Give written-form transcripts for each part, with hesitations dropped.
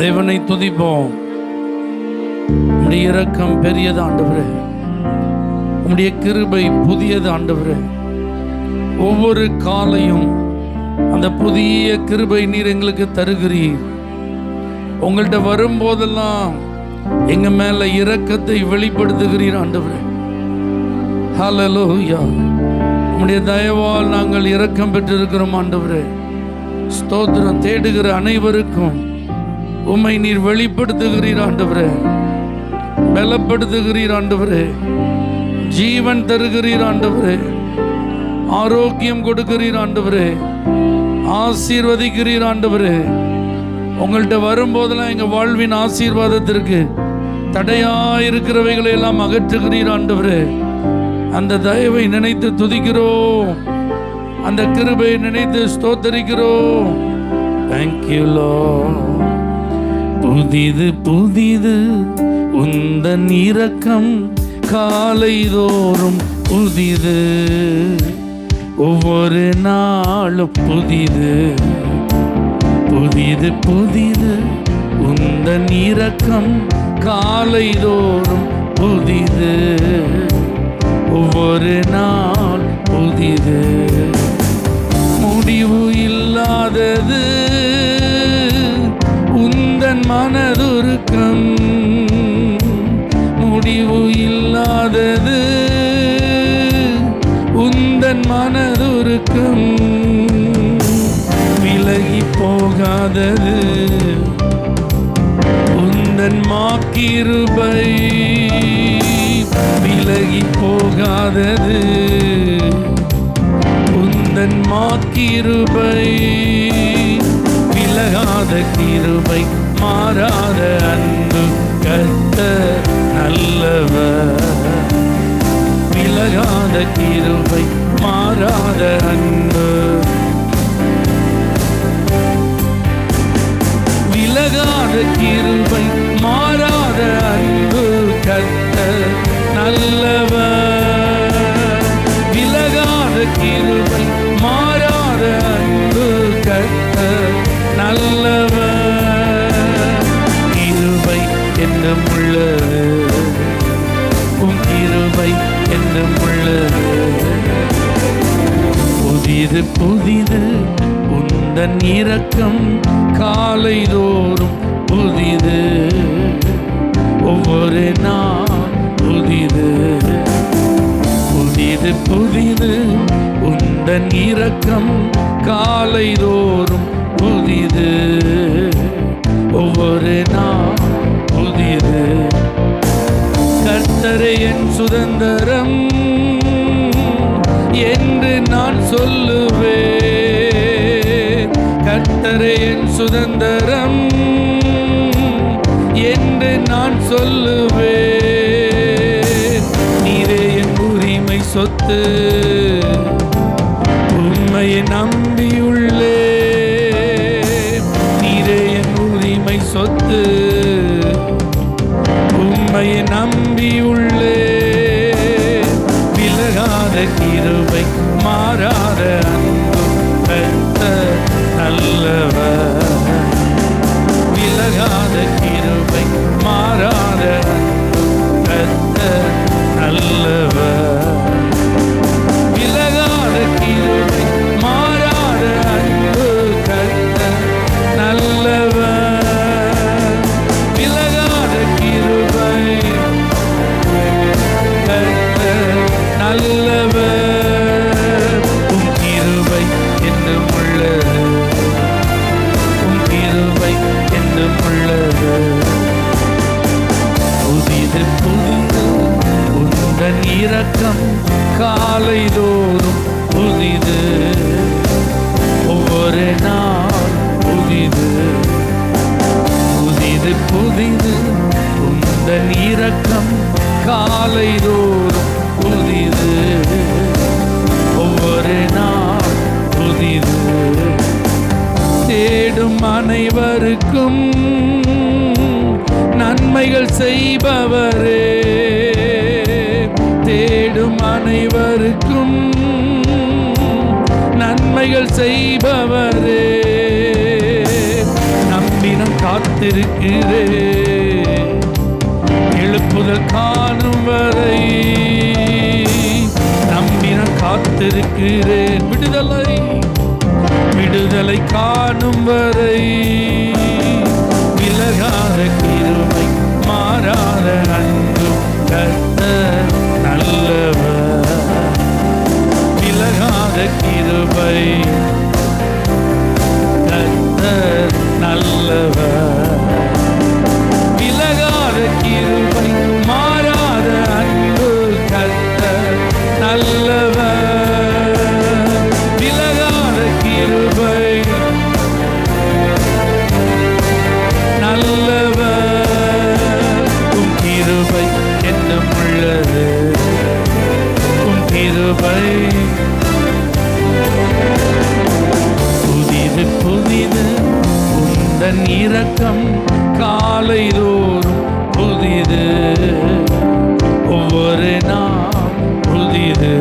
தேவனை துதிப்போம். உம்முடைய இரக்கம் பெரியது ஆண்டவரே, உம்முடைய கிருபை புதியது ஆண்டவரே. ஒவ்வொரு காலையும் அந்த புதிய கிருபை நீர் எங்களுக்கு தருகிறீர். உங்கள்கிட்ட வரும்போதெல்லாம் எங்க மேல இரக்கத்தை வெளிப்படுத்துகிறீர் ஆண்டவரே. ஹல்லேலூயா. உம்முடைய தயவால் நாங்கள் இரக்கம் பெற்றிருக்கிறோம் ஆண்டவரே. ஸ்தோத்திரம். தேடுகிற அனைவருக்கும் உம்மை நீர் வெளிப்படுத்துகிறீர் ஆண்டவரே, பலப்படுத்துகிறீர் ஆண்டவரே, ஜீவன் தருகிறீர் ஆண்டவரே, ஆரோக்கியம் கொடுக்கிறீர் ஆண்டவரே, ஆசீர்வதிக்கிறீர் ஆண்டவரே. உங்கள்கிட்ட வரும்போதெல்லாம் எங்க வாழ்வின் ஆசீர்வாதத்திற்கு தடையாயிருக்கிறவைகளை எல்லாம் அகற்றுகிறீர் ஆண்டவரே. அந்த தயவை நினைத்து துதிக்கிறோம், அந்த கிருபை நினைத்து ஸ்தோத்தரிக்கிறோம். Thank you Lord. புதிது புதிது உந்தன் இரக்கம் காலைதோறும் புதிது, ஒவ்வொரு நாளும் புதிது. புதிது புதிது உந்தன் இரக்கம் காலைதோறும் புதிது, ஒவ்வொரு நாள் புதிது. முடிவு இல்லாதது உந்தன் மனதுருக்கம், முடிவு இல்லாதது உந்தன் மனதுருக்கம். விலகி போகாதது உந்தன் மாக்கிருபை, விலகி போகாதது உந்தன் மாக்கிருபை. விலகாத கிருபை, மாறாத அன்பு, கர்த்தர் நல்லவர். விலகாத கிருபை, மாறாத அன்பு, விலகாத கிருபை, மாறாத அன்பு, கர்த்தர் நல்லவர். விலகாத கிருபை, மாறாத அன்பு, கர்த்தர் நல்லவர். கிருபை என்றும் உள்ளது, உம் கிருபை என்றும் உள்ளது. புதிது புதிது உந்தன் இரக்கம் காலைதோறும் புதிது, ஒவ்வொரு நாள் புதிது. புதிது புதிது உந்தன் இரக்கம் காலைதோறும் புதிது, ஒவ்வொரு நாள் புதிது. கர்த்தரே என் சுதந்திரம் என்று நான் சொல்லுவேன். கர்த்தரே என் சுதந்திரம் என்று நான் சொல்லுவேன். நீரே என் உரிமை சொத்து, உம்மையை நம்பியுள்ளேன். நீரே என் உரிமை சொத்து, உம்மையை நம்பியுள்ளேன். விலகாத கிருபை, மாறாத அன்பு, கர்த்தர் நல்லவர். விலகாத கிருபை, மாறாத அன்பு, கர்த்தர் நல்லவர். விலகாத கிருபை, மாறாத அன்பு, கர்த்தர் நல்லவர். விலகாத கிருபை, கர்த்தர் நல்லவர். உம் கிருபை என்றும் உள்ளது, உம் கிருபை என்றும் உள்ளது. புதிது புதிது உந்தன் இரக்கம் காலைதோறும் புதிது, ஒவ்வொரு நாள் புதிது. புதிது புதிது உந்தன் இரக்கம் காலைதோறும் புதிது, ஒவ்வொரு நாள் புதிது. தேடும் அனைவருக்கும் நன்மைகள் செய்பவரே, தேடும் அனைவருக்கும் நன்மைகள் செய்பவரே. நம்பினம் காத்து காத்திருக்கிறேன். எழுப்புதல் காணும் வரை நம்பி நான் காத்திருக்கிறேன். விடுதலை காணும் வரை விலகாத கிருபை மாறாத அன்பு கர்த்தர் நல்லவர். விலகாத கிருபை கர்த்தர் நல்லவர். விலகாத கிருபை மாறாத அன்பு கர்த்தர் நல்லவர். விலகாத கிருபை நல்லவர். உம் கிருபை என்றும் உள்ளது. உம் கிருபை புதிது புதிது உந்தன் இரக்கம் காலை தோறும் புதிது. ஒவ்வொரு நாள் புதிது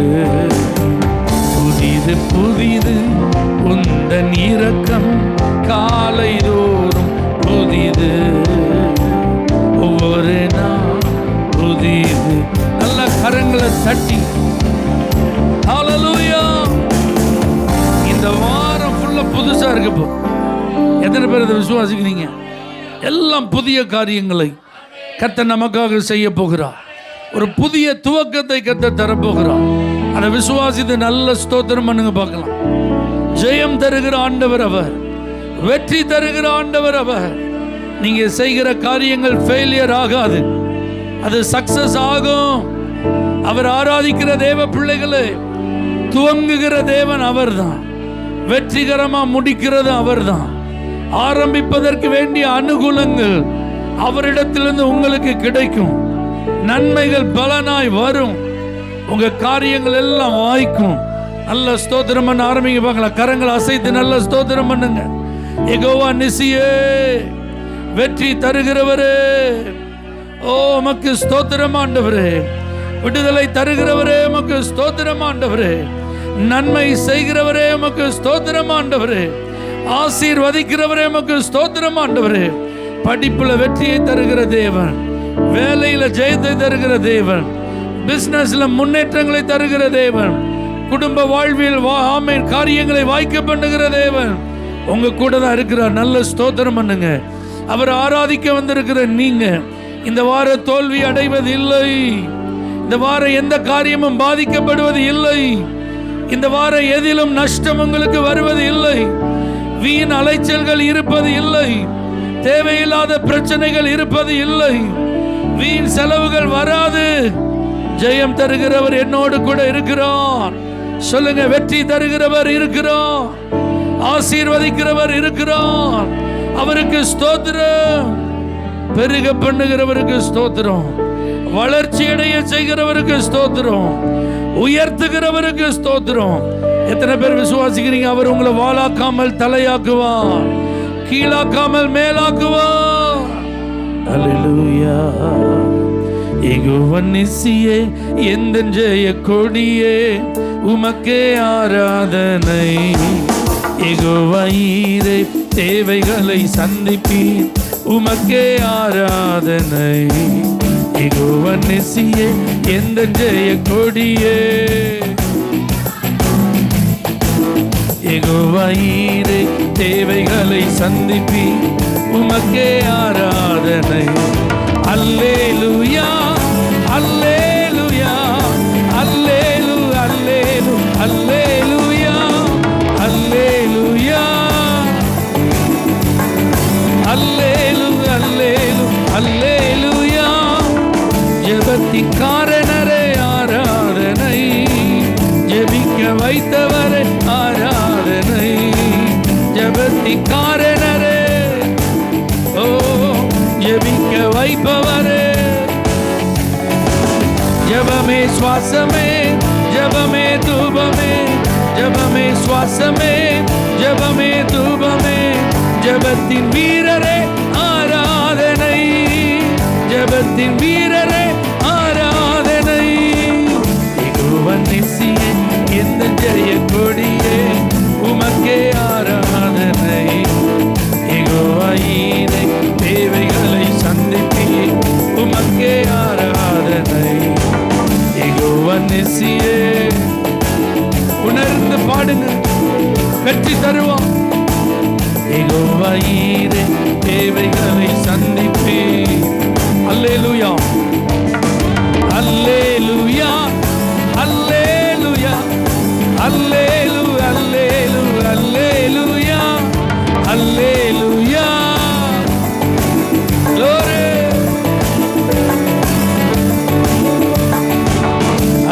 புதிது புதிது உந்தன் இரக்கம் காலை தோறும் புதிது. ஒவ்வொரு நாள் புதிது. நல்ல கரங்களை தட்டி ஹல்லேலூயா. இந்த வாரம் ஃபுல்லா புதுசா இருக்கு. இப்போ எத்தனை பேர் இதை விசுவாசிக்கிறீங்க? எல்லாம் புதிய காரியங்களை கர்த்தர் நமக்காக செய்ய போகிறார். ஒரு புதிய துவக்கத்தை கர்த்தர் தரப்போகிறார். அதை விசுவாசித்து நல்ல ஸ்தோத்திரம் பண்ணுங்க பார்க்கலாம். ஜெயம் தருகிற ஆண்டவர் அவர். வெற்றி தருகிற ஆண்டவர் அவர். நீங்க செய்கிற காரியங்கள் ஃபெயிலியர் ஆகாது, அது சக்சஸ் ஆகும். அவர் ஆராதிக்கிற தேவ பிள்ளைகளை துவங்குகிற தேவன் அவர்தான். வெற்றிகரமா முடிக்கிறது அவர்தான். ஆரம்பிப்பதற்கு வேண்டிய அனுகூலங்கள் அவரிடத்திலிருந்து உங்களுக்கு கிடைக்கும். நன்மைகள் பலனாய் வரும். உங்க காரியங்கள் எல்லாம் வாய்க்கும். நல்ல ஸ்தோத்திரம் பண்ண ஆரம்பிங்க பார்க்கலாம். கரங்களை அசைத்து நல்ல ஸ்தோத்திரம் பண்ணுங்க. யெகோவா நிசியே, வெற்றி தருகிறவரே, ஓ உமக்கு ஸ்தோத்திரம் ஆண்டவரே. விடுதலை தருகிறவரே உமக்கு ஸ்தோத்திரம் ஆண்டவரே. நன்மை செய்கிறவரே உமக்கு ஸ்தோத்திரம் ஆண்டவரே. ஆசீர்வதிக்கிறவரே உமக்கு ஸ்தோத்திரம் ஆண்டவரே. படிப்புல வெற்றியை தருகிற தேவன், வேலையில ஜெயத்தை தருகிற தேவன், பிசினஸ்ல முன்னேற்றங்களை தருகிற தேவன், குடும்ப வாழ்வில் ஆமென் காரியங்களை வாய்க்க பண்ணுகிற தேவன் உங்க கூட தான் இருக்கிறார். நல்ல ஸ்தோத்திரம் பண்ணுங்க. அவர் ஆராதிக்க வந்திருக்கிற நீங்க இந்த வார தோல்வி அடைவது இல்லை. இந்த வாரம் எந்த காரியமும் பாதிக்கப்படுவது இல்லை. இந்த வாரம் எதிலும் நஷ்டம் உங்களுக்கு வருவது இல்லை. வீண் அலைச்சல்கள் இருப்பது இல்லை. தேவையில்லாத பிரச்சனைகள் இருப்பது இல்லை. வீண் செலவுகள் வராது. ஜெயம் தருகிறவர் என்னோடு கூட இருக்கிறார். சொல்லுங்க, வெற்றி தருகிறவர் இருக்கிறார். ஆசீர்வதிக்கிறவர் இருக்கிறார். அவருக்கு ஸ்தோத்திரம். பெருக பண்ணுகிறவருக்கு ஸ்தோத்திரம். வளர்ச்சி அடைய செய்கிறவருக்கு ஸ்தோத்திரம். உயர்த்துகிறவருக்கு ஸ்தோத்திரம். எத்தனை பேர் விசுவாசிக்கிறீங்க? அவர் உங்களை வாளாக்காமல் தலையாக்குவார், கீழாக்காமல் மேலாக்குவார். அல்லேலூயா. யெகோவா நிசியே, எந்த ஜெய கொடியே, உமக்கே ஆராதனை. யெகோவா ஈரே, தேவைகளை சந்திப்பீர், உமக்கே ஆராதனை. யெகோவா நிசியே, எந்த ஜெய கொடியே, யெகோவா ஈரே, தேவைகளை சந்திப்பீர், உமக்கே ஆராதனை. அல்லேலூயா, அல்லேலூயா, அல்லேலூ, அல்லேலூ, அல்லேலூயா, அல்லேலூயா, அல்லேலூ, அல்லேலூ, அல்லேலூயா. ஜெபத்திக்காரனரே ஆராதனை, ஜெபிக்க வைத்தவரே ஆராதனை. ஜெபத்திக்காரனரே, ஓ ஜெபிக்க வைப்பவரே. ஜெபமே சுவாசமே, ஜெபமே தூபமே, ஜெபமே சுவாசமே, ஜெபமே தூபமே. ஜெபத்தின் வீரரே ஆராதனை, ஜெபத்தின் வீரரே ஆராதனை. யெகோவா நிசியே, எந்த ஜெய கொடியே, உமக்கே ஆராதனை. யெகோவா ஈரே, நெசியே. உணர்ந்து பாடுங்க, வெற்றி தருவான். யெகோவா ஈரே, தேவைகளை சந்திப்பே. அல்லேலூயா, அல்லேலூயா, அல்லேலூயா, அல்லேலூ, அல்லேலூ, அல்லேலூயா, அல்லேலூயா. glory.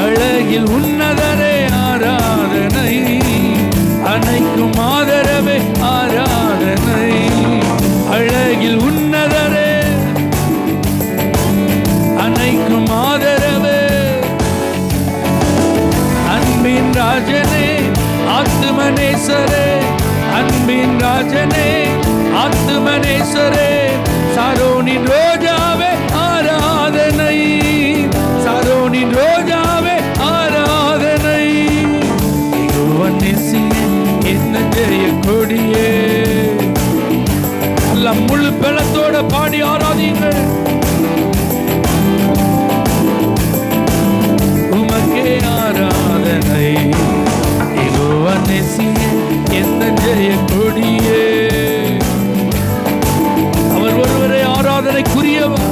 அழகில் உன்னதரே ஆராதனை, அனைக்கும் ஆதரவே ஆராதனை. அழகில் உன்னதரே, அனைக்கும் ஆதரவே. அன்பின் ராஜனே, ஆத்துமனேசரே, அன்பின் ராஜனே, ஆத்துமனேசரே. சாரோனின் ரோஜாவே ஆராதனை, சாரோனின் ரோஜாவே ஆராதனை. யெகோவா நெசியே, என்ன ஜெய கொடியே. எல்லாம் முழு பலத்தோட பாடி ஆராதிங்கள். உமக்கே ஆராதனை. யெகோவா நெசியே, என்ன ஜெய கொடியே. அவர் ஒருவரே ஆராதனைக்குரியவர்.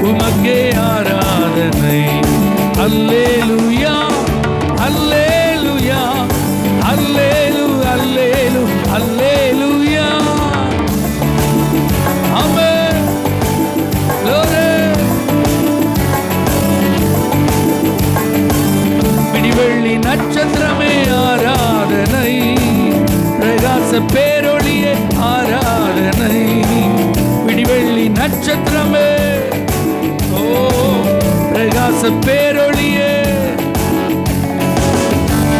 உமக்கே ஆராதனை. அல்லேலூயா, அல்லேலூயா, அல்லேலூ, அல்லேலூ, அல்லேலூயா. ஆமென். glory. பிடிவெள்ளி நட்சத்திரமே ஆராதனை, பிரகாச பேரொளியே ஆராதனை. பிடிவெள்ளி நட்சத்திரமே, ஓ பிரகாச பேரொளியே.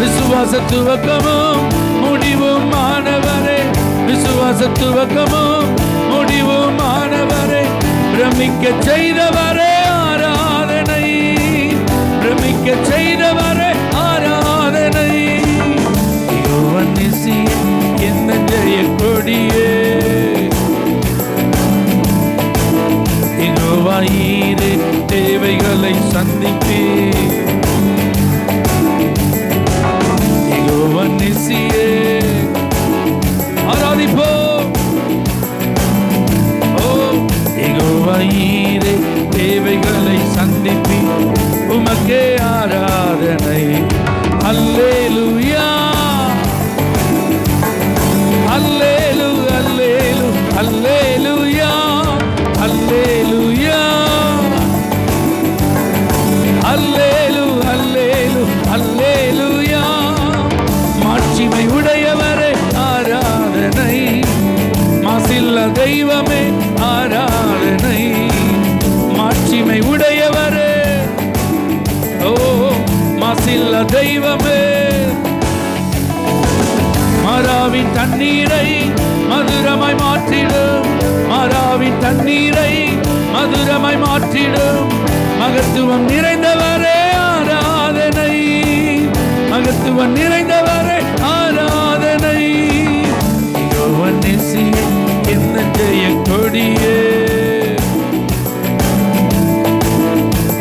விசுவாச துவக்கமும் முடிவும் ஆனவரே, விசுவாச துவக்கமும் முடிவும் ஆனவரே. பிரமிக்க செய்தவரே ஆராதனை, பிரமிக்க செய்தவரே ஆராதனை. யெகோவா நெசியே, என்ன ஜெய கொடியே. யெகோவா ஈரே, தேவைகளை சந்திப்பே. யெகோவா நெசியே, ஆராதிப்போம். ஓ யெகோவா ஈரே, தேவைகளை சந்திப்பே. உமக்கே ஆராதனை. அல்லேலூயா, அல்லேலூ, அல்லேலூ, அல்லேலூயா, அல்லேலூயா, அல்லேலூ, அல்லேலூ, அல்லேலூயா. மாட்சிமை உடையவரே ஆராதனை, மாசில்ல தெய்வமே ஆராதனை. மாட்சிமை உடையவரே, ஓ மாசில்ல தெய்வமே. மாறாவின் தண்ணீரை மதுரமாய் மாற்றிடும், மாறாவின் தண்ணீரை மதுரமாய் மாற்றிடும். மகத்துவம் நிறைந்தவரே ஆராதனை, மகத்துவம் நிறைந்தவரே ஆராதனை. யெகோவா நெசியே, என்ன ஜெய கொடியே.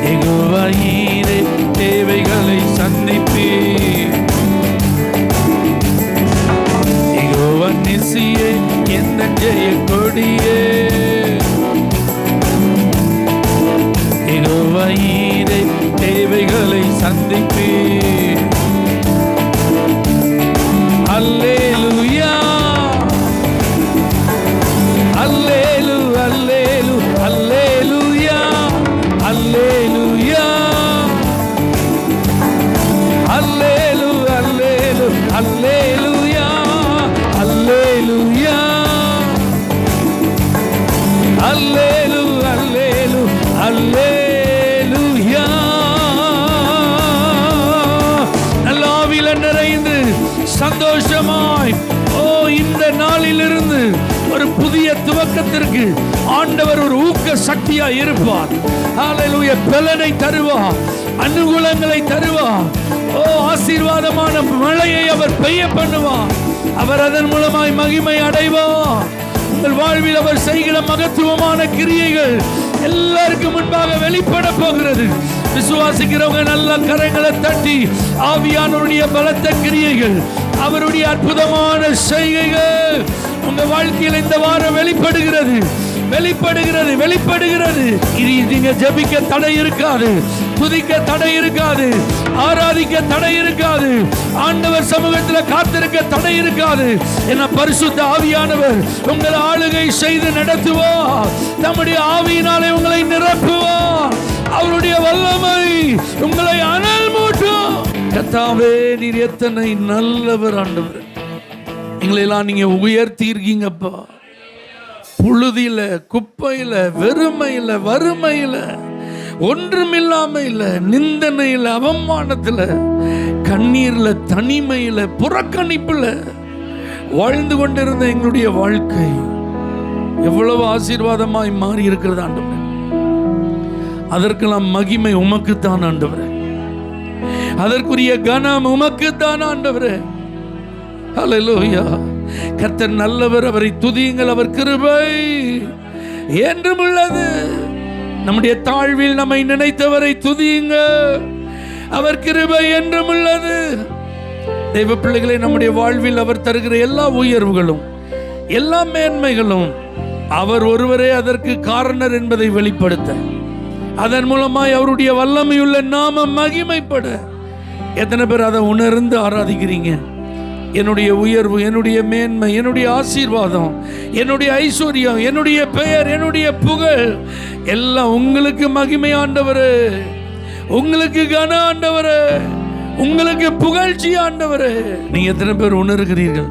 யெகோவா ஈரே, தேவைகளை சந்திப்பே. யெகோவா நெசியே, என்ன ஜெய கொடியே. யெகோவா ஈரே, தேவைகளை சந்திப்பே. அல்லேலூயா, அல்லேலூ, அல்லேலூ, அல்லேலூயா, அல்லேலூயா, அல்லேலூ, அல்லேலூ, அல்லேலூயா, அல்லேலூயா, அல்லேலூ, அல்லேலூ, அல்லேலூயா. நல்ல ஆவியில நிறைந்து சந்தோஷமாய், ஓ இந்த நாளிலிருந்து ஒரு புதிய துவக்கத்திற்கு ஆண்டவர் ஒரு ஊக்க சக்தியா இருப்பார். ஹல்லேலூயா. பலனை தருவார், அனுகூலங்களை தருவார். ஓ ஆசீர்வாதமான மழையை அவர் பெய்ய பண்ணுவார். அவர் அதன் மூலமாய் மகிமை அடைவார். உங்கள் வாழ்வில் அவர் செய்கிற மகத்துவமான கிரியைகள் எல்லாருக்கும் முன்பாக வெளிப்பட போகிறது. விசுவாசிக்கிறவங்க நல்ல கரங்களை தட்டி ஆவியானவருடைய பலத்த கிரியைகள், அவருடைய அற்புதமான செய்கைகள் உங்க வாழ்க்கையில் இந்த வாரம் வெளிப்படுகிறது, வெளிப்படுகிறது, வெளிப்படுகிறது. நீங்க ஜெபிக்க தடை இருக்காது, துதிக்க தடை இருக்காது, ஆராதிக்க தடை இருக்காது, ஆண்டவர் சமூகத்தில் காத்திருக்க தடை இருக்காது. என பரிசுத்த ஆவியானவர் உங்களை ஆளுகை செய்து நடத்துவார். நம்முடைய ஆவியினாலே உங்களை நிரப்புவார். அவருடைய வல்லமை உங்களை அனல் மூட்டும். கர்த்தாவே, நீர் எத்தனை நல்லவர் ஆண்டவர். எங்களெல்லாம் நீங்க உயர்த்தி இருக்கீங்கப்பா. புழுதியில, குப்பையில, வெறுமையில, வறுமையில, ஒன்றுமில்லாமையில, நிந்தனையில, அவமானத்துல, கண்ணீர்ல, தனிமையில, புறக்கணிப்புல வாழ்ந்து கொண்டிருந்த எங்களுடைய வாழ்க்கை எவ்வளவு ஆசீர்வாதமாய் மாறி இருக்கிறது ஆண்டவரே. அதற்கெல்லாம் மகிமை உமக்குத்தான் ஆண்டவரே. அதற்குரிய கனம் உமக்குத்தான் ஆண்டவரே. ஹல்லேலூயா. கர்த்தர் நல்லவர், அவரை துதியுங்கள், அவர் கிருபை என்றும் உள்ளது. நம்முடைய தாழ்வில் நம்மை நினைத்தவரை துதியுங்கள், அவர் கிருபை என்றும் உள்ளது. தெய்வ பிள்ளைகளை, நம்முடைய வாழ்வில் அவர் தருகிற எல்லா உயர்வுகளும் எல்லா மேன்மைகளும் அவர் ஒருவரே அதற்கு காரணர் என்பதை வெளிப்படுத்த, அதன் மூலமாய் அவருடைய வல்லமையுள்ள நாமம் மகிமைப்பட எத்தனை பேர் அதை உணர்ந்து ஆராதிக்கிறீங்க? என்னுடைய உயர்வு, என்னுடைய மேன்மை, என்னுடைய ஆசீர்வாதம், என்னுடைய ஐஸ்வர்யம், என்னுடைய பெயர், என்னுடைய புகழ் எல்லாம் உங்களுக்கு மகிமை ஆண்டவரே, உங்களுக்கு கன ஆண்டவரே, உங்களுக்கு புகழ்ச்சி ஆண்டவரே. நீங்க எத்தனை பேர் உணர்கிறீர்கள்?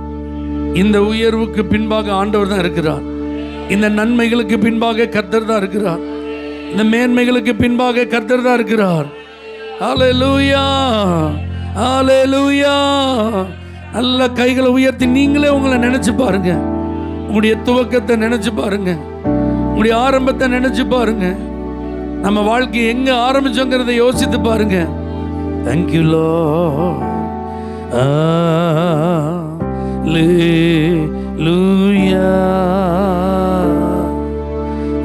இந்த உயர்வுக்கு பின்பாக ஆண்டவர் தான் இருக்கிறார். இந்த நன்மைகளுக்கு பின்பாக கர்த்தர் தான் இருக்கிறார். இந்த மேன்மைகளுக்கு பின்பாக கர்த்தர் தான் இருக்கிறார். ஹல்லேலூயா, ஹல்லேலூயா. நல்ல கைகளை உயர்த்தி நீங்களே உங்களை நினைச்சு பாருங்க. உங்களுடைய துவக்கத்தை நினைச்சு பாருங்க, உங்களுடைய ஆரம்பத்தை நினைச்சு பாருங்க. நம்ம வாழ்க்கை எங்க ஆரம்பிச்சோங்கிறத யோசித்து பாருங்க. Thank you Lord. Hallelujah.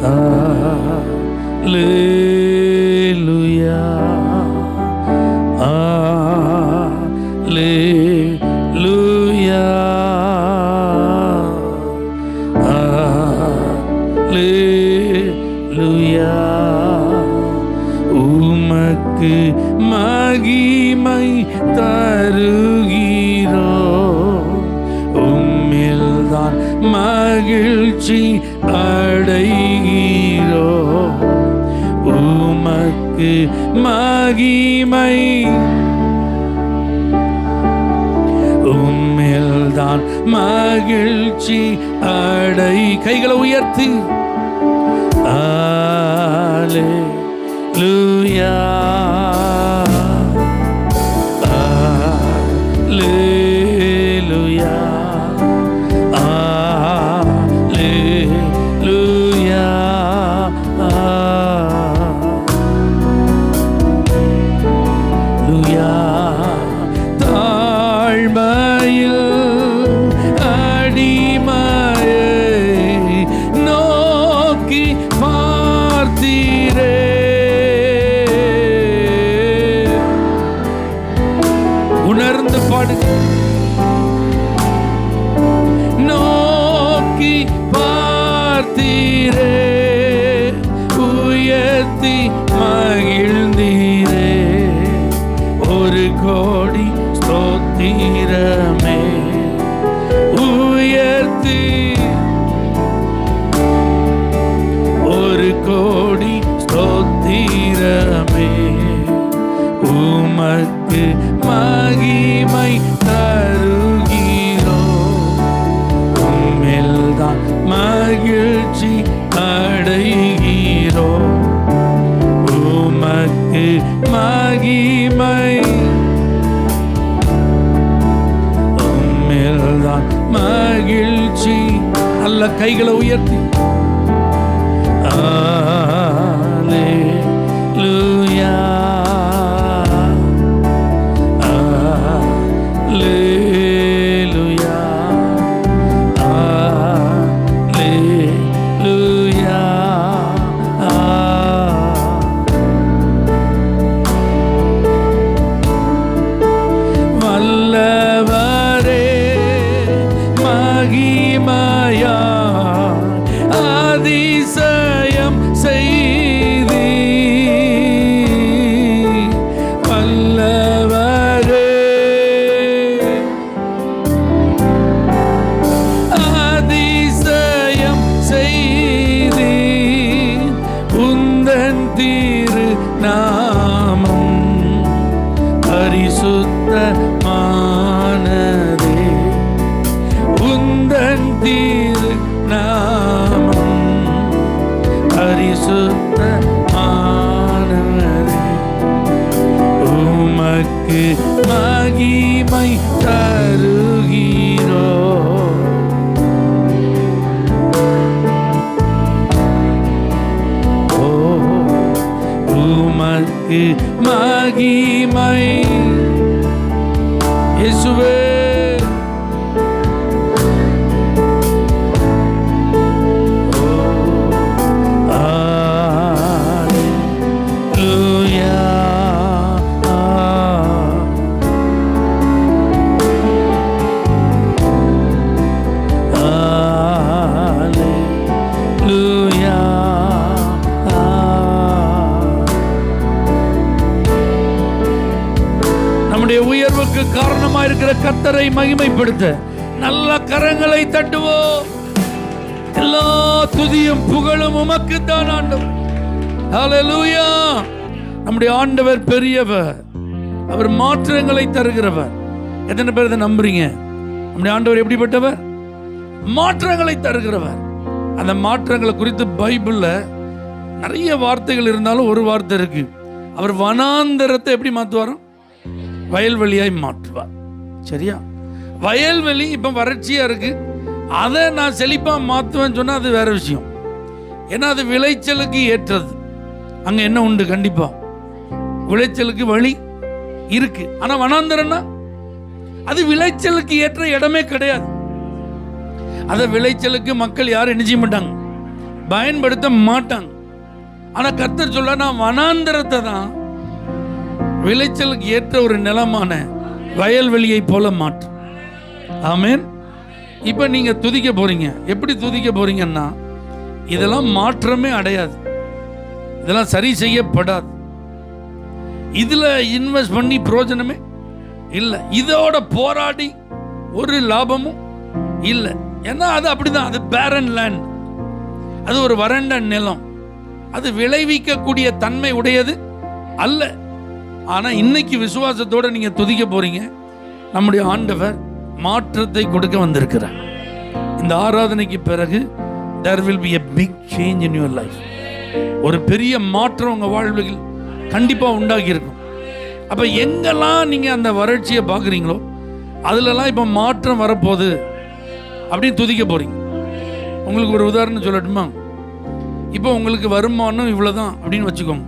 Hallelujah. உமக்கு மகிமை தருகிறோ, உம்மில்தான் மகிழ்ச்சி அடைகிறோ. உமக்கு மகிமை, உம்மில்தான் மகிழ்ச்சி அடை. கைகளை உயர்த்தி Hallelujah. Hallelujah. Hallelujah. Hallelujah. தாழ்மையில் அடிமையை நோக்கி பார்த்தீரே. உணர்ந்து பாடு. நோக்கி பார்த்தீரே, உயர்த்தி மகிழ்ந்தீரே. ஒரு கோடி ஸ்தோத்திரமே. உயர்த்தி ஒரு கோடி ஸ்தோத்திரமே. உமக்கு மகிமை தருகிறோ, உம்மில்தான் மகிழ்ச்சி அடைகிறோ. உமக்கு மகிமை, உம்மில்தான் மகிழ்ச்சி. நல்ல கைகளை உயர்த்தி Hallelujah. Hallelujah. Hallelujah. அதிசயம் செய்தி வல்லவரே, அதிசயம் செய்தி உந்தன் திரு நாமம் பரிசுத்தமானதே, உந்தன் திரு நாமம் பரிசுத்தமானதே, உமக்கு மகிமை தருகிறோ. உமக்கு மகிமை இயேசுவே. உயர்வுக்கு காரணமாக இருக்கிற கர்த்தரை மகிமைப்படுத்த நல்ல கரங்களை தட்டுவோம். எல்லா துதியும் புகழும் உமக்கு தான் ஆண்டவர். ஹல்லேலூயா. நம்முடைய ஆண்டவர் பெரியவர், அவர் மாற்றங்களை தருகிறவர். எத்தனை பேர் இதை நம்புறீங்க? நம்முடைய ஆண்டவர் எப்படிப்பட்டவர்? மாற்றங்களை தருகிறவர். அந்த மாற்றங்களை குறித்து பைபிள்ல நிறைய வார்த்தைகள் இருந்தாலும் ஒரு வார்த்தை இருக்கு. அவர் வனாந்தரத்தை எப்படி மாற்றுவாரோ வயல்வெளியாய் மாற்றுவார். சரியா? வயல்வெளி இப்ப வறட்சியா இருக்கு, அதை நான் செழிப்பா மாற்றுவேன்னு சொன்னா அது வேற விஷயம். ஏன்னா அது விளைச்சலுக்கு ஏற்றது. அங்க என்ன உண்டு? கண்டிப்பா விளைச்சலுக்கு வழி இருக்கு. ஆனா வனாந்தரம்னா அது விளைச்சலுக்கு ஏற்ற இடமே கிடையாது. அதை விளைச்சலுக்கு மக்கள் யாரும் என்ன செய்ய மாட்டாங்க, பயன்படுத்த மாட்டாங்க. ஆனா கர்த்தர் சொல்ல, நான் வனாந்தரத்தை தான் விளைச்சலுக்கு ஏற்ற ஒரு நிலமான வயல்வெளியை போல மாற்று. ஆமென். இப்ப நீங்க துதிக்க போறீங்க. எப்படி துதிக்க போறீங்கன்னா, இதெல்லாம் மாற்றமே அடையாது, இதெல்லாம் சரி செய்யப்படாது, இதுல இன்வெஸ்ட் பண்ணி பிரயோஜனமே இல்லை, இதோட போராடி ஒரு லாபமும் இல்லை. ஏன்னா அது அப்படிதான், அது பேரன் லேண்ட், அது ஒரு வறண்ட நிலம், அது விளைவிக்கக்கூடிய தன்மை உடையது அல்ல. ஆனா இன்னைக்கு விசுவாசத்தோட நீங்க துதிக்க போறீங்க. நம்முடைய ஆண்டவர் மாற்றத்தை கொடுக்க வந்திருக்கிறார். இந்த ஆராதனைக்கு பிறகு there will be a big change in your life. ஒரு பெரிய மாற்றம் உங்க வாழ்வில் கண்டிப்பா உண்டாகி இருக்கும். அப்ப எங்கெல்லாம் நீங்க அந்த வறட்சியை பாக்குறீங்களோ அதுலலாம் இப்ப மாற்றம் வரப்போகுது அப்படின்னு துதிக்க போறீங்க. உங்களுக்கு ஒரு உதாரணம் சொல்லட்டுமா? இப்போ உங்களுக்கு வருமானம் இவ்வளவுதான் அப்படின்னு வச்சுக்கோங்க.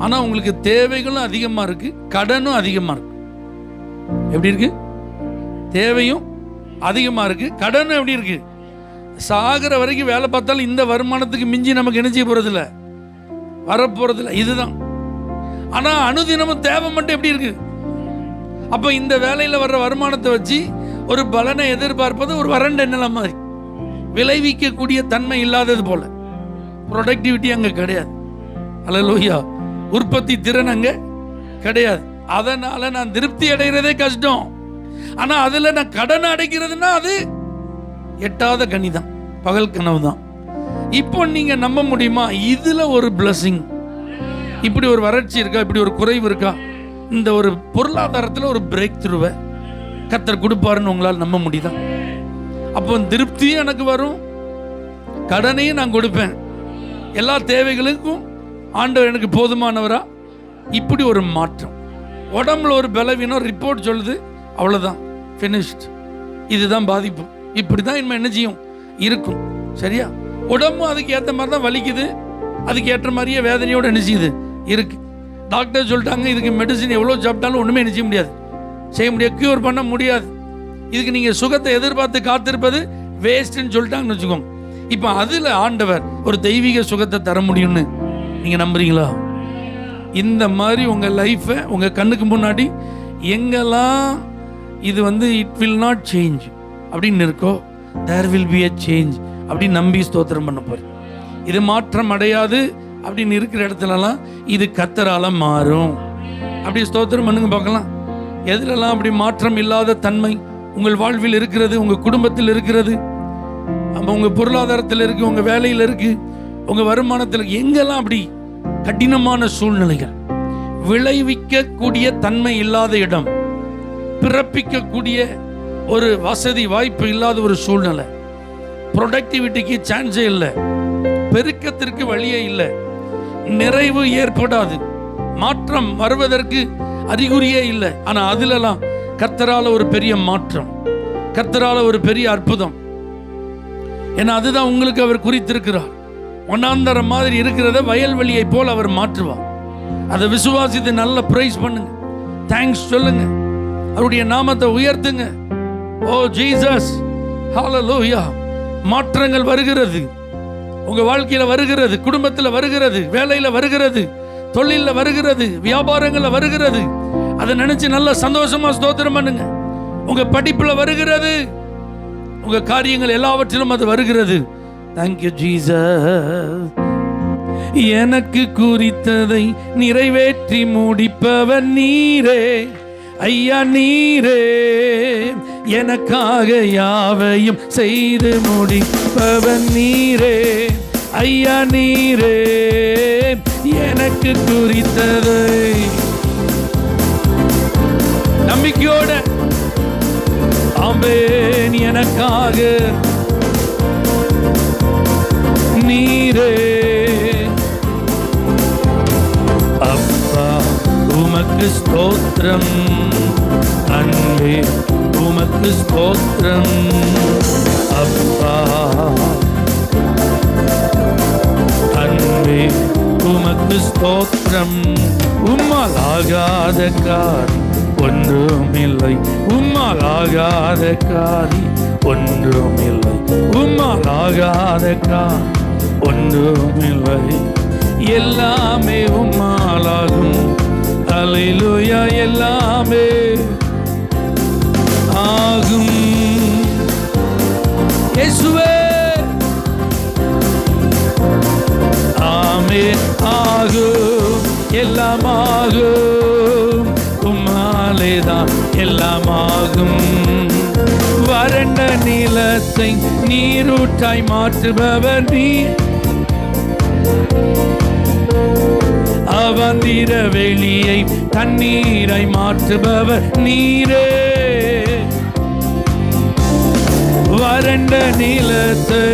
ஆனா உங்களுக்கு தேவைகளும் அதிகமா இருக்கு, கடனும் அதிகமா இருக்கு. எப்படி இருக்கு? தேவையும் அதிகமா இருக்கு, கடனும் எப்படி இருக்கு? சாகிற வரைக்கும் வேலை பார்த்தாலும் இந்த வருமானத்துக்கு மிஞ்சி நமக்கு என்ன செய்ய போறது இல்லை, வரப்போறது இல்லை. இதுதான். ஆனா அனுதினமும் தேவை மட்டும் எப்படி இருக்கு? அப்ப இந்த வேலையில வர்ற வருமானத்தை வச்சு ஒரு பலனை எதிர்பார்ப்பது ஒரு வறண்ட நிலம் மாதிரி, விளைவிக்கக்கூடிய தன்மை இல்லாதது போல. ப்ரொடக்டிவிட்டி அங்க கிடையாது. அல்லேலூயா. உற்பத்தி திறன் அங்க கிடையாது. அதனால நான் திருப்தி அடைகிறதே கஷ்டம். ஆனா அதுல நான் கடன் அடைக்கிறதுனா அது எட்டாத கனிதான், பகல் கனவு தான். இப்போ நீங்க நம்ப முடியுமா? இதுல ஒரு பிளஸிங், இப்படி ஒரு வறட்சி இருக்கா, இப்படி ஒரு குறைவு இருக்கா, இந்த ஒரு பொருளாதாரத்தில் ஒரு பிரேக் த்ரூவை கர்த்தர் கொடுப்பாருன்னு உங்களால் நம்ப முடியுதா? அப்போ திருப்தியும் எனக்கு வரும், கடனையும் நான் கொடுப்பேன், எல்லா தேவைகளுக்கும் ஆண்டவர் எனக்கு போதுமானவரா. இப்படி ஒரு மாற்றம். உடம்புல ஒரு பலவீனம், ரிப்போர்ட் சொல்லுது, அவ்வளோதான், ஃபினிஷ்ட், இதுதான் பாதிப்பு, இப்படி தான் இனிமே என்ன செய்யும் இருக்கும். சரியா? உடம்பும் அதுக்கு ஏற்ற மாதிரி தான் வலிக்குது, அதுக்கு ஏற்ற மாதிரியே வேதனையோடு என்ன செய்யுது இருக்கு. டாக்டர் சொல்லிட்டாங்க, இதுக்கு மெடிசின் எவ்வளோ சாப்பிட்டாலும் ஒன்றுமே என்ன செய்ய முடியாது, க்யூர் பண்ண முடியாது, இதுக்கு நீங்கள் சுகத்தை எதிர்பார்த்து காத்திருப்பது வேஸ்ட்ன்னு சொல்லிட்டாங்கன்னு வச்சுக்கோங்க. இப்போ அதில் ஆண்டவர் ஒரு தெய்வீக சுகத்தை தர முடியும்னு நீங்கள் நம்புறீங்களா? இந்த மாதிரி உங்கள் லைஃப்பை உங்கள் கண்ணுக்கு முன்னாடி எங்கெல்லாம் இது இட் வில் நாட் சேஞ்ச் அப்படின்னு இருக்கோ, there will be a change அப்படின்னு நம்பி ஸ்தோத்திரம் பண்ண போறேன். இது மாற்றம் அடையாது அப்படின்னு இருக்கிற இடத்துலலாம் இது கர்த்தரால மாறும். அப்படி ஸ்தோத்திரம் பண்ணுங்க பார்க்கலாம். எதுலெல்லாம் அப்படி மாற்றம் இல்லாத தன்மை உங்கள் வாழ்வில் இருக்கிறது, உங்க குடும்பத்தில் இருக்கிறது, உங்க பொருளாதாரத்தில் இருக்கு, உங்க வேலையில் இருக்கு, உங்க வருமானத்தில், எங்கெல்லாம் அப்படி கடினமான சூழ்நிலைகள், விளைவிக்கக்கூடிய தன்மை இல்லாத இடம், பிறப்பிக்கக்கூடிய ஒரு வசதி வாய்ப்பு இல்லாத ஒரு சூழ்நிலை, ப்ரொடக்டிவிட்டிக்கு சான்ஸே இல்லை, பெருக்கத்திற்கு வழியே இல்லை, நிறைவு ஏற்படாது, மாற்றம் வருவதற்கு அறிகுறியே இல்லை. ஆனா அதுலலாம் கர்த்தரால ஒரு பெரிய மாற்றம், கர்த்தரால ஒரு பெரிய அற்புதம். ஏன்னா அதுதான் உங்களுக்கு அவர் குறித்திருக்கிறார். ஒன்னாந்தரம் மாதிரி இருக்கிறத வயல்வெளியை போல் அவர் மாற்றுவார். அதை விசுவாசித்து நல்ல பிரைஸ் பண்ணுங்க, தேங்க்ஸ் சொல்லுங்க, அவருடைய நாமத்தை உயர்த்துங்க. ஓ ஜீசஸ், ஹல்லேலூயா. மாற்றங்கள் வருகிறது, உங்க வாழ்க்கையில வருகிறது, குடும்பத்துல வருகிறது, வேலையில வருகிறது, தொழில வருகிறது, வியாபாரங்கள்ல வருகிறது. அதை நினைச்சு நல்ல சந்தோஷமா ஸ்தோத்திரம் பண்ணுங்க. உங்க படிப்புல வருகிறது, உங்க காரியங்கள் எல்லாவற்றிலும் அது வருகிறது. Thank you Jesus. எனக்கு குறித்ததை நிறைவேற்றி முடிப்பவன் நீரே ஐயா, நீரே எனக்காக யாவையும் செய்து முடிப்பவன் நீரே ஐயா, நீரே எனக்கு குறித்ததை. நம்பிக்கையோட ஆமென். எனக்காக நீரே அப்பா உமக்கு ஸ்தோத்திரம், அன்பே உமக்கு ஸ்தோத்திரம். அப்பா அன்பே உமக்கு ஸ்தோத்திரம். உம்மால் ஆகாத காரியம் ஒன்றுமில்லை, உம்மால் ஆகாத காரியம் ஒன்றுமில்லை, உம்மால் ஆகாத காரியம் ஒன்றுமில்லை. எல்லாமே உம்மாலாகும். அல்லேலூயா. எல்லாமே ஆகும். இயேசுவே ஆமென். ஆகும், எல்லாம் ஆகும். உம்மாலேதான் எல்லாம் ஆகும். வறண்ட நிலத்தை நீரூற்றாய் மாற்றுபவர் நீர், அவந்திர வெளியை தண்ணீரை மாற்றுபவர் நீரே. வறண்ட நிலத்தை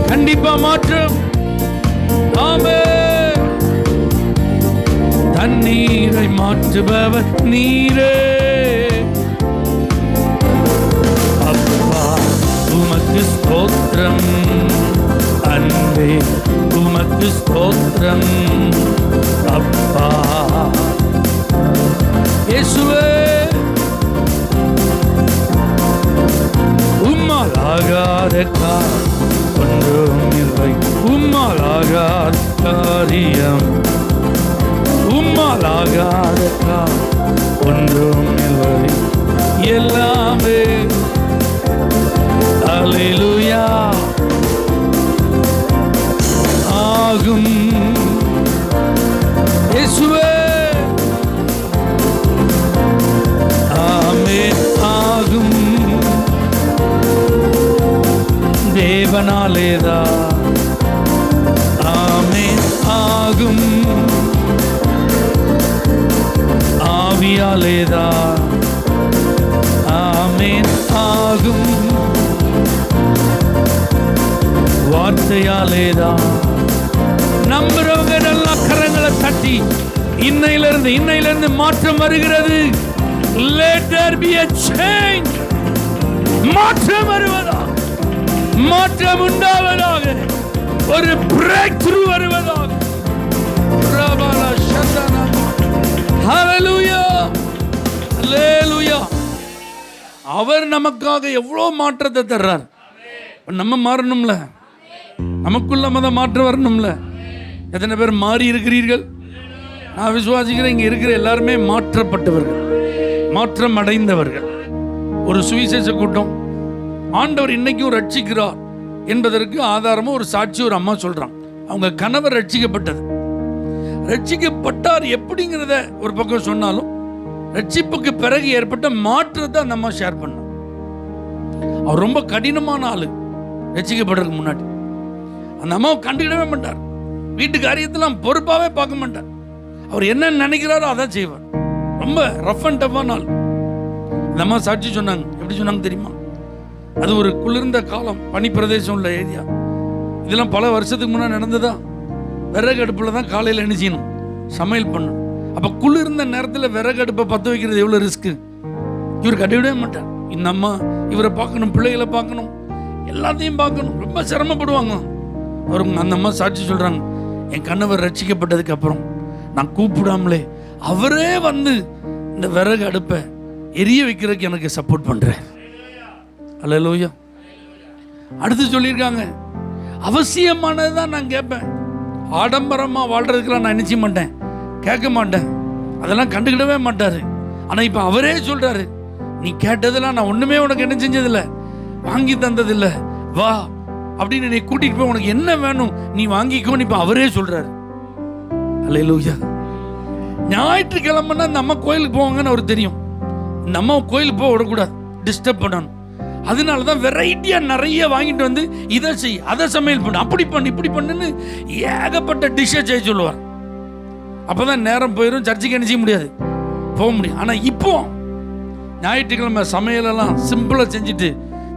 கண்டிப்பா மாற்றும். ஆமென். தண்ணீரை மாற்றுபவர் நீரே. அப்பா உமக்கு ஸ்தோத்திரம், அன்பே உமக்கு ஸ்தோத்திரம். அப்பா இயேசுவே உம்மால் ஆகாத காரியம் ஒன்றுமில்லை, உம்மால் ஆகாத காரியம், உம்மால் ஆகாத காரியம் ஒன்றுமில்லை. எல்லாமே அல்லேலூயா ஆகும். இயேசுவே ஆமென். ஆகும். தேவனாலேதா ஆமென். ஆகும். ஆவியாலேதா ஆமென். ஆகும். வார்த்தையாலேதா. நம்புறவங்க நல்லா கரங்களை தட்டி இன்னையிலிருந்து மாற்றம் வருகிறது. Let there be a change. மாற்றம் வருவதாக, மாற்றம் உண்டாவதாக, ஒரு பிரேக் த்ரூ வருவதாக. ஹல்லேலூயா, ஹல்லேலூயா. அவர் நமக்காக எவ்வளோ மாற்றத்தை தர்றார். நம்ம மாறணும்ல, நமக்குள்ள மத மாற்றம் வரணும்ல. எத்தனை பேர் மாறி இருக்கிறீர்கள்? நான் விசுவாசிக்கிறேன் இங்கே இருக்கிற எல்லாருமே மாற்றப்பட்டவர்கள், மாற்றம் அடைந்தவர்கள். ஒரு சுவிசேஷ கூட்டம், ஆண்டவர் இன்னைக்கும் ரட்சிக்கிறார். என்பதற்கு ஆதாரமும் ஒரு சாட்சி ஒரு அம்மா சொல்றாங்க. அவங்க கணவர் ரட்சிக்கப்பட்டது. ரட்சிக்கப்பட்டார் எப்படிங்கிறத ஒரு பக்கம் சொன்னாலும் ரட்சிப்புக்கு பிறகு ஏற்பட்ட மாற்றத்தை அந்த அம்மா ஷேர் பண்ண. அவர் ரொம்ப கடினமான ஆளு. ரட்சிக்கப்படுறதுக்கு முன்னாடி அந்த அம்மாவை கண்டுக்கிடவே மாட்டார். வீட்டு காரியத்தெல்லாம் பொறுப்பாகவே பார்க்க மாட்டார். அவர் என்ன நினைக்கிறாரோ அதான் செய்வார். ரொம்ப ரஃப் அண்ட் டஃப்பான ஆள். அந்த அம்மா சாட்சி சொன்னாங்க. எப்படி சொன்னாங்க தெரியுமா? அது ஒரு குளிர்ந்த காலம், பனி பிரதேசம் உள்ள ஏரியா. இதெல்லாம் பல வருஷத்துக்கு முன்னாடி நடந்ததா. விறகு அடுப்பில் தான் காலையில் என்ன செய்யணும், சமையல் பண்ணணும். அப்போ குளிர்ந்த நேரத்தில் விறகு அடுப்பை பற்ற வைக்கிறது எவ்வளோ ரிஸ்க்கு. இவர் கட்டிவிடவே மாட்டார். இந்த அம்மா இவரை பார்க்கணும், பிள்ளைகளை பார்க்கணும், எல்லாத்தையும் பார்க்கணும், ரொம்ப சிரமப்படுவாங்க. அவருங்க அந்த அம்மா சாட்சி சொல்கிறாங்க, என் கணவர் ரட்சிக்கப்பட்டதுக்கு அப்புறம் நான் கூப்பிடாமலே அவரே வந்து இந்த விறகு அடுப்பை எரிய வைக்கிறதுக்கு எனக்கு சப்போர்ட் பண்ணுறேன். அல்லேலூயா. அடுத்து சொல்லியிருக்காங்க, அவசியமானதுதான் நான் கேட்பேன். ஆடம்பரமாக வாழ்றதுக்கெல்லாம் நான் நினைச்ச மாட்டேன், கேட்க மாட்டேன், அதெல்லாம் கண்டுக்கிடவே மாட்டார். ஆனால் இப்போ அவரே சொல்கிறாரு, நீ கேட்டதெல்லாம் நான் ஒன்றுமே உனக்கு என்ன செஞ்சதில்லை, வாங்கி தந்ததில்லை, வா அப்படின்னு நீ கூட்டிகிட்டு போய் உனக்கு என்ன வேணும் நீ வாங்கிக்கோன்னு இப்போ அவரே சொல்கிறாரு. அல்லேலூயா. ஞாயிற்றுக்கிழமைன்னா நம்ம கோயிலுக்கு போவாங்கன்னு அவருக்கு தெரியும். நம்ம கோயிலுக்கு போக விடக்கூடாது, டிஸ்டர்ப் பண்ணணும். அதனால தான் வெரைட்டியாக நிறைய வாங்கிட்டு வந்து இதை செய், அதை சமையல் பண்ணு, அப்படி பண்ணு, இப்படி பண்ணுன்னு ஏகப்பட்ட டிஷ்ஷை செய்ய சொல்லுவார். அப்போ தான் நேரம் போயிடும், சர்ச்சுக்கு என்ன செய்ய முடியாது, போக முடியும். ஆனால் இப்போ ஞாயிற்றுக்கிழமை சமையலெல்லாம் சிம்பிளாக செஞ்சுட்டு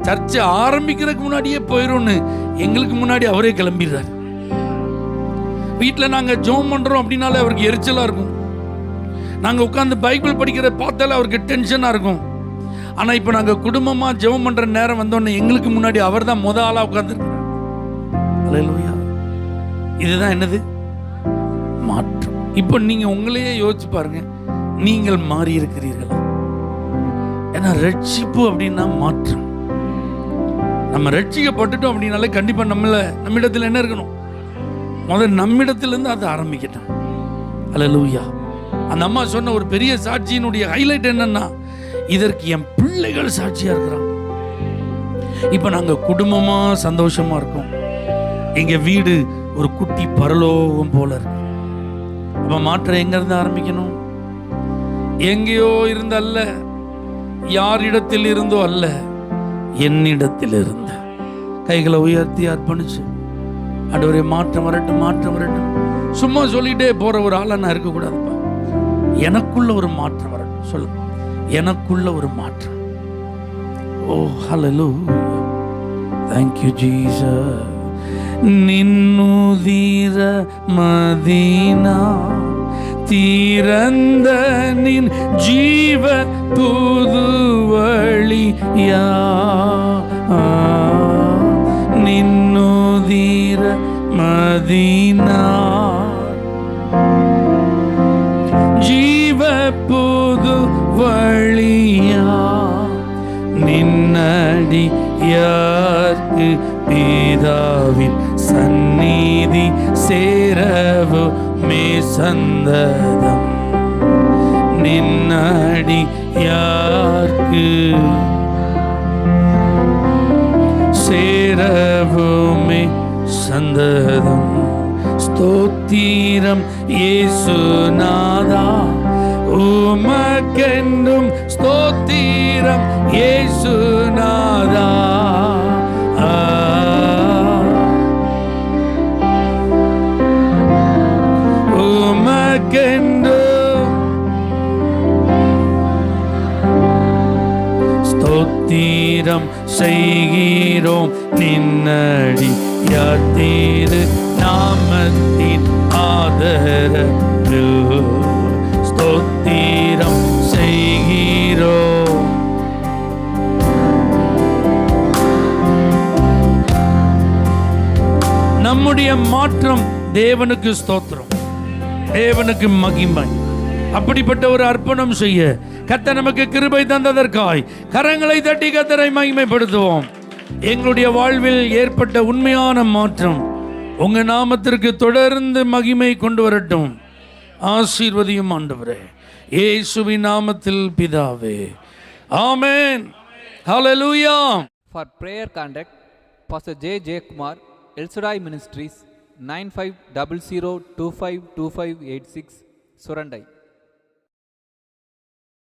சர்ச்சை ஆரம்பிக்கிறதுக்கு முன்னாடியே போயிடும்னு எங்களுக்கு முன்னாடி அவரே கிளம்பிடுறாரு. வீட்டில் நாங்கள் ஜெபம் பண்ணுறோம் அப்படின்னாலே அவருக்கு எரிச்சலாக இருக்கும். நாங்கள் உட்காந்து பைபிள் படிக்கிறத பார்த்தாலே அவருக்கு டென்ஷனாக இருக்கும். ஆனால் இப்போ நாங்கள் குடும்பமாக ஜெபம் பண்ணுற நேரம் வந்தோடனே எங்களுக்கு முன்னாடி அவர் தான் முத ஆளாக உட்காந்துருக்கிறார். அல்லேலூயா. இதுதான் என்னது? மாற்றம். இப்போ நீங்கள் உங்களையே யோசிச்சு பாருங்க, நீங்கள் மாறி இருக்கிறீர்களா? ஏன்னா ரட்சிப்பு அப்படின்னா மாற்றம். நம்ம ரட்சிக்கப்பட்டுட்டோம் அப்படின்னாலே கண்டிப்பாக நம்மிடத்தில் என்ன இருக்கணும்? முதல்ல நம்மிடத்திலிருந்து அதை ஆரம்பிக்கட்டும். அல்லேலூயா. அந்த அம்மா சொன்ன ஒரு பெரிய சாட்சியினுடைய ஹைலைட் என்னன்னா, இதற்கு என் பிள்ளைகள் சாட்சியா இருக்கிறாங்க. இப்ப நாங்க குடும்பமா சந்தோஷமா இருக்கோம். எங்க வீடு ஒரு குட்டி பரலோகம் போல இருக்கு. அப்ப மாற்றம் எங்க இருந்து ஆரம்பிக்கணும்? எங்கேயோ இருந்து அல்ல, யாரிடத்தில் இருந்தோ அல்ல, என்னிடத்தில் இருந்த. கைகளை உயர்த்தி அர்ப்பணிச்சு, ஆண்டவரே மாற்றம் வரட்டும், மாற்றம் வரட்டும். சும்மா சொல்லிட்டே போற ஒரு ஆளா நான் இருக்கக்கூடாதுப்பா. எனக்குள்ள ஒரு மாற்றம் வரட்டும். சொல்லுங்க, எனக்குள்ள ஒரு மாற்றம். ஓ ஹல்லேலூயா. Thank you Jesus. நின்னுதிர மதீனா திறந்த நின் ஜீவ புதுவழியா, நின்னுதிர மதீனா ஜீவ புது வழியா, நின்னடியார்க்கு பிதாவின் சந்நிதி சேரவுமே சந்ததம், நின்னடியார்க்கு சேரவுமே சந்ததம். ஸ்தோத்திரம் இயேசுநாதா, உமக்கென்றும் ஸ்தோத்திரம் இயேசுநாதா. உமக்கென்றும் ஸ்தோத்திரம் செய்கிறோம், நின்னடி யாத்திரு நாமத்தின் ஆதரவில் ஸ்தோத்திரம் செய்கிறோம். நம்முடைய மாற்றம் தேவனுக்கு ஸ்தோத்திரம், தேவனுக்கு மகிமை. அப்படிப்பட்ட ஒரு அர்ப்பணம் செய்ய கர்த்தர் நமக்கு கிருபை தந்ததற்காய் கரங்களை தட்டி கர்த்தரை மகிமைப்படுத்துவோம். எங்களுடைய வாழ்வில் ஏற்பட்ட உண்மையான மாற்றம் உங்க நாமத்திற்கு தொடர்ந்து மகிமை கொண்டு வரட்டும். ஆசீர்வதியும் ஆண்டவரே, இயேசுவின் நாமத்தில் பிதாவே, ஆமென். ஹல்லேலூயா. For prayer contact Pastor J. J. Kumar, El Shaddai Ministries, 9500252586, Surandai.